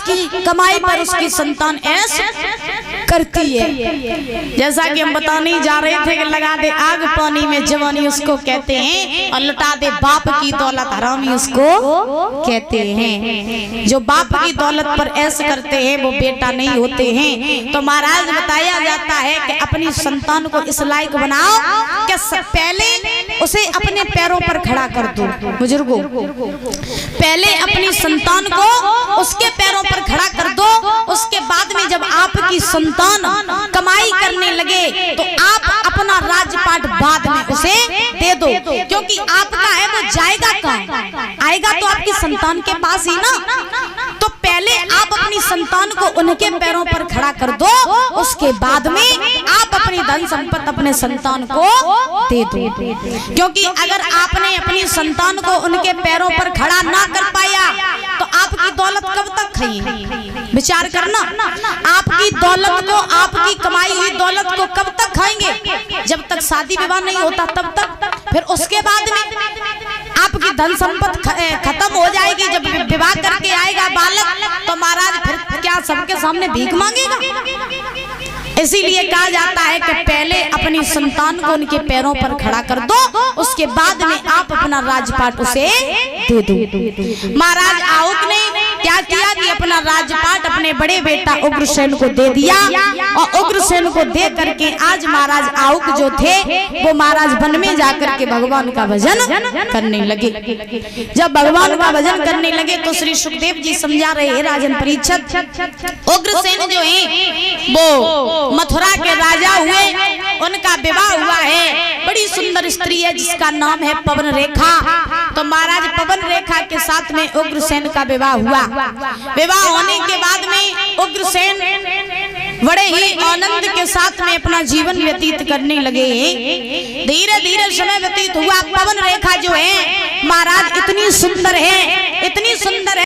उसकी कमाई पर उसकी संतान ऐश करती है। जैसा कि हम बताने जा रहे थे कि लगा दे आग पानी में जवानी उसको कहते हैं, और लुटा दे बाप की दौलत हरामी उसको कहते हैं। जो बाप की दौलत पर ऐश करते हैं वो बेटा नहीं होते हैं। तो महाराज बताया जाता है कि अपनी संतान को इस लायक बनाओ कि पहले उसे अपने पैरों पर खड़ा कर दो। बुजुर्गों, पहले अपनी संतान को उसके पैरों पर खड़ा कर दो, उसके बाद में जब आपकी संतान कमाई करने लगे तो आप अपना राजपाट बाद में उसे दे दो, क्योंकि आपका है वो जाएगा कहाँ, आएगा तो आपकी संतान के पास ही ना। तो पहले आप अपनी संतान को उनके पैरों पर खड़ा कर दो, उसके बाद में आप अपनी धन संपत्ति अपने संतान को दे दो। क्योंकि अगर आपने अपनी संतान को उनके पैरों पर खड़ा ना कर पाया तो आपकी दौलत कब तक खाएंगे? विचार करना, आपकी दौलत को, आपकी कमाई हुई दौलत को कब तक खाएंगे? जब तक शादी विवाह नहीं होता तब तक। फिर उसके बाद में आपकी धन संपत्ति खत्म हो जाएगी। जब विवाह करके आएगा बालक तो महाराज फिर क्या सबके सामने भीख मांगेगा? इसीलिए कहा जाता है कि पहले अपनी संतान को उनके पैरों पर खड़ा कर दो, उसके बाद में आप अपना राजपाट उसे दे दो। महाराज आहुक ने क्या किया कि अपना राजपाट अपने बड़े बेटा उग्रसेन को दे दिया, और उग्रसेन को दे करके आज महाराज आहुक जो थे वो महाराज वन में जाकर के भगवान का भजन करने लगे। जब भगवान का भजन करने लगे तो श्री सुखदेव जी समझा रहे हैं, राजन परीक्षित, उग्रसेन जो है वो मथुरा के राजा हुए, उनका विवाह हुआ है। बड़ी सुंदर स्त्री है जिसका नाम है पवन रेखा। तो महाराज पवन रेखा के साथ में उग्रसेन का विवाह हुआ। विवाह होने के बाद में उग्रसेन बड़े ही आनंद के साथ में अपना जीवन व्यतीत करने लगे। धीरे धीरे समय व्यतीत हुआ। पवन रेखा जो है महाराज इतनी सुंदर है, इतनी सुंदर है